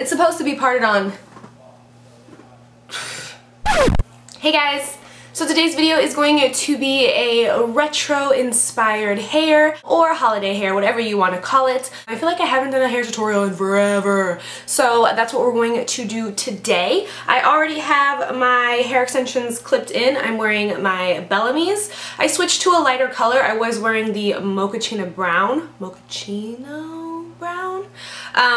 It's supposed to be parted on. Hey guys! So today's video is going to be a retro inspired hair or holiday hair, whatever you want to call it. I feel like I haven't done a hair tutorial in forever. So that's what we're going to do today. I already have my hair extensions clipped in. I'm wearing my Bellamis. I switched to a lighter color. I was wearing the mochaccino brown.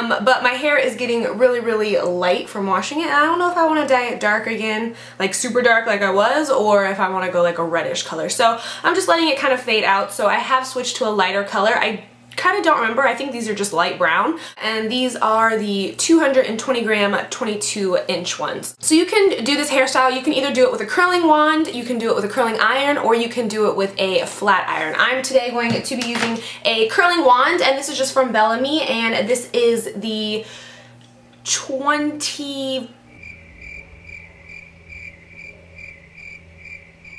But my hair is getting really light from washing it, and I don't know if I want to dye it dark again, like super dark like I was, or if I want to go like a reddish color. So I'm just letting it kind of fade out. So I have switched to a lighter color. I kind of don't remember. I think these are just light brown, and these are the 220 gram 22-inch ones. So you can do this hairstyle. You can either do it with a curling wand, you can do it with a curling iron, or you can do it with a flat iron. I'm today going to be using a curling wand, and this is just from Bellami, and this is the 20...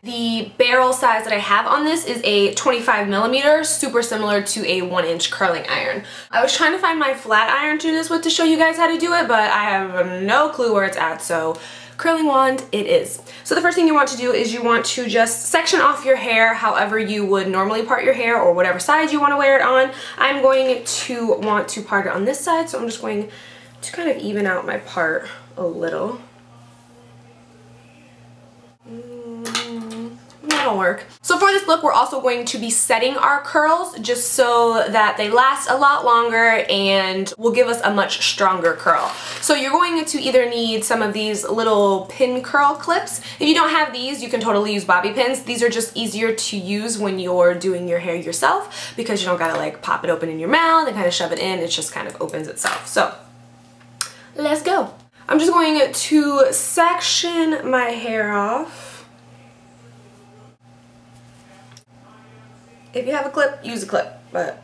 The barrel size that I have on this is a 25 millimeter, super similar to a 1-inch curling iron. I was trying to find my flat iron to do this with to show you guys how to do it, but I have no clue where it's at, so curling wand it is. So the first thing you want to do is you want to just section off your hair however you would normally part your hair, or whatever side you want to wear it on. I'm going to want to part it on this side, so I'm just going to kind of even out my part a little. That'll work. So for this look, we're also going to be setting our curls just so that they last a lot longer and will give us a much stronger curl. So you're going to either need some of these little pin curl clips. If you don't have these, you can totally use bobby pins. These are just easier to use when you're doing your hair yourself because you don't gotta like pop it open in your mouth and kind of shove it in. It just kind of opens itself. So let's go. I'm just going to section my hair off. If you have a clip, use a clip, but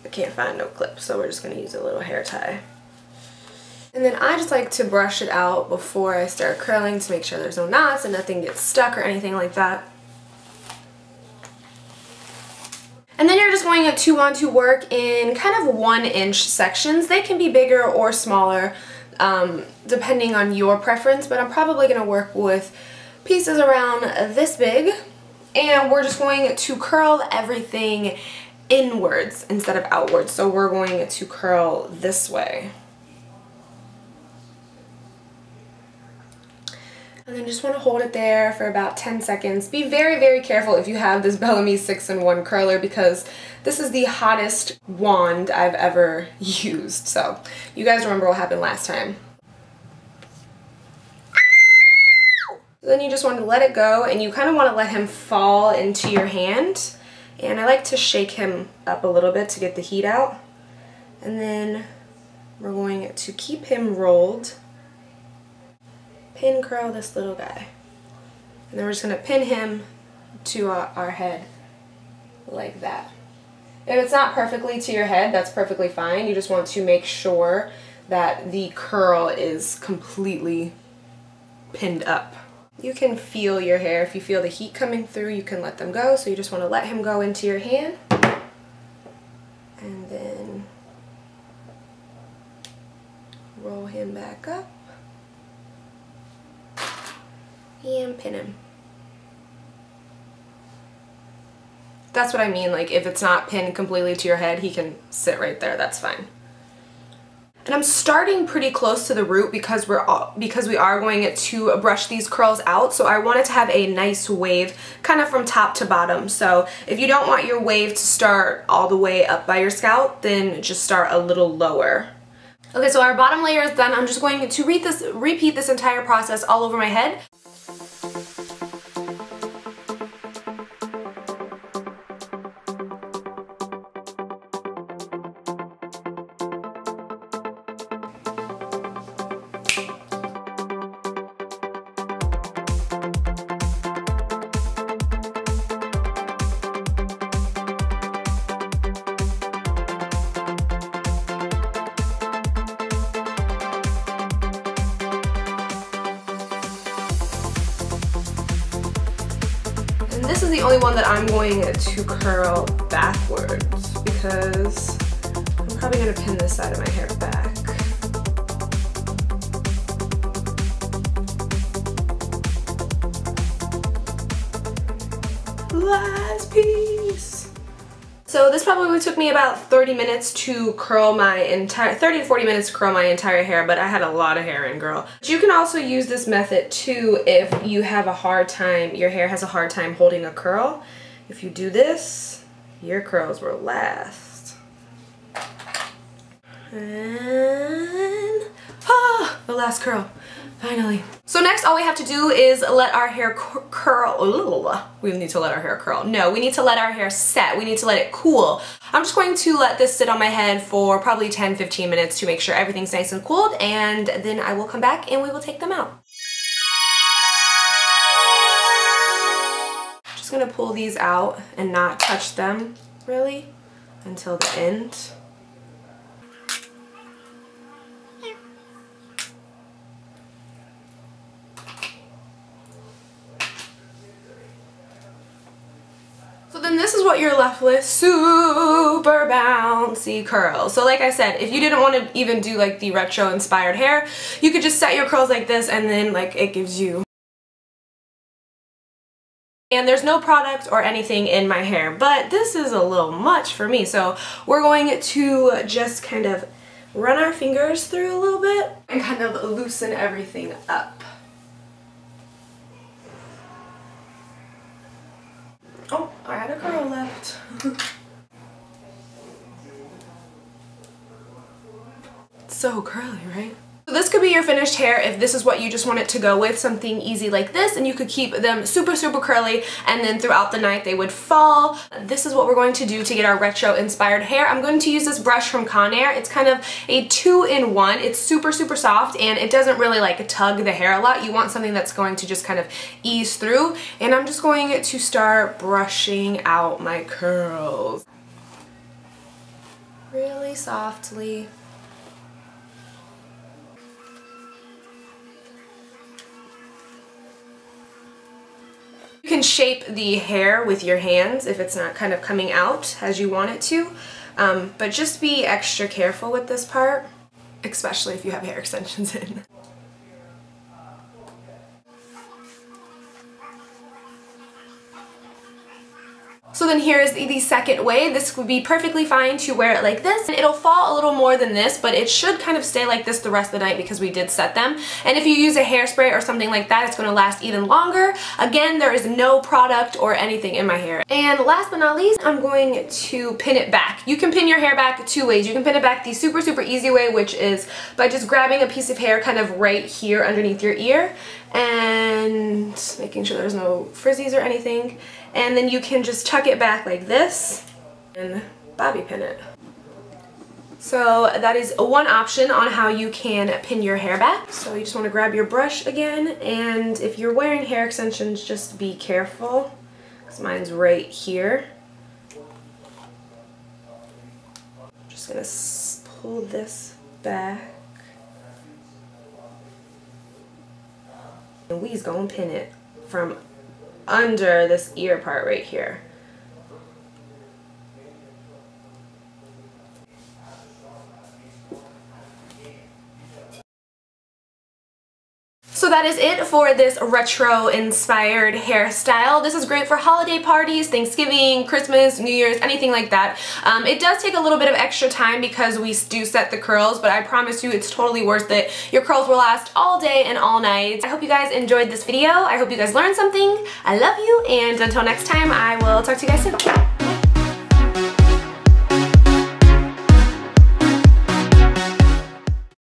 I can't find no clip, so we're just going to use a little hair tie. And then I just like to brush it out before I start curling to make sure there's no knots and nothing gets stuck or anything like that. And then you're just going to want to work in kind of 1-inch sections. They can be bigger or smaller, depending on your preference, but I'm probably going to work with pieces around this big. And we're just going to curl everything inwards instead of outwards. So we're going to curl this way. And then just want to hold it there for about 10 seconds. Be very careful if you have this Bellami 6-in-1 curler because this is the hottest wand I've ever used. So you guys remember what happened last time. Then you just want to let it go, and you kind of want to let him fall into your hand. And I like to shake him up a little bit to get the heat out. And then we're going to keep him rolled. Pin curl this little guy. And then we're just going to pin him to our head like that. If it's not perfectly to your head, that's perfectly fine. You just want to make sure that the curl is completely pinned up. You can feel your hair. If you feel the heat coming through, you can let them go. So you just want to let him go into your hand. And then roll him back up. And pin him. That's what I mean. Like if it's not pinned completely to your head, he can sit right there. That's fine. And I'm starting pretty close to the root because we are going to brush these curls out. So I want it to have a nice wave kind of from top to bottom. So if you don't want your wave to start all the way up by your scalp, then just start a little lower. Okay, so our bottom layer is done. I'm just going to repeat this entire process all over my head. This is the only one that I'm going to curl backwards because I'm probably going to pin this side of my hair back. last piece. So this probably took me about 30 minutes to curl my entire, 30 to 40 minutes to curl my entire hair, but I had a lot of hair in, girl. But you can also use this method too if you have a hard time, your hair has a hard time holding a curl. If you do this, your curls will last. And, the last curl, finally. So next, all we have to do is let our hair curl. We need to let our hair curl. No, we need to let our hair set. We need to let it cool. I'm just going to let this sit on my head for probably 10-15 minutes to make sure everything's nice and cooled, and then I will come back and we will take them out. Just gonna pull these out and not touch them really until the end. So then this is what you're left with, super bouncy curls. So like I said, if you didn't want to even do like the retro inspired hair, you could just set your curls like this and then like it gives you. And there's no product or anything in my hair, but this is a little much for me. So we're going to just kind of run our fingers through a little bit and kind of loosen everything up. Oh, I had a curl left. So curly, right? So this could be your finished hair if this is what you just want it to go with, something easy like this, and you could keep them super, super curly, and then throughout the night they would fall. This is what we're going to do to get our retro inspired hair. I'm going to use this brush from Conair. It's kind of a 2-in-1. It's super, super soft, and it doesn't really like tug the hair a lot. You want something that's going to just kind of ease through, and I'm just going to start brushing out my curls. Really softly. You can shape the hair with your hands if it's not kind of coming out as you want it to, but just be extra careful with this part, especially if you have hair extensions in. So then here's the second way. This would be perfectly fine to wear it like this. And it'll fall a little more than this, but it should kind of stay like this the rest of the night because we did set them. And if you use a hairspray or something like that, it's going to last even longer. Again, there is no product or anything in my hair. And last but not least, I'm going to pin it back. You can pin your hair back 2 ways. You can pin it back the super, super easy way, which is by just grabbing a piece of hair kind of right here underneath your ear and making sure there's no frizzies or anything. And then you can just tuck it back like this and bobby pin it. So that is one option on how you can pin your hair back. So you just want to grab your brush again, and if you're wearing hair extensions, just be careful because mine's right here. Just gonna pull this back. And we's gonna pin it from under this ear part right here. So that is it for this retro inspired hairstyle. This is great for holiday parties, Thanksgiving, Christmas, New Year's, anything like that. It does take a little bit of extra time because we do set the curls, but I promise you it's totally worth it. Your curls will last all day and all night. I hope you guys enjoyed this video. I hope you guys learned something. I love you, and until next time, I will talk to you guys soon.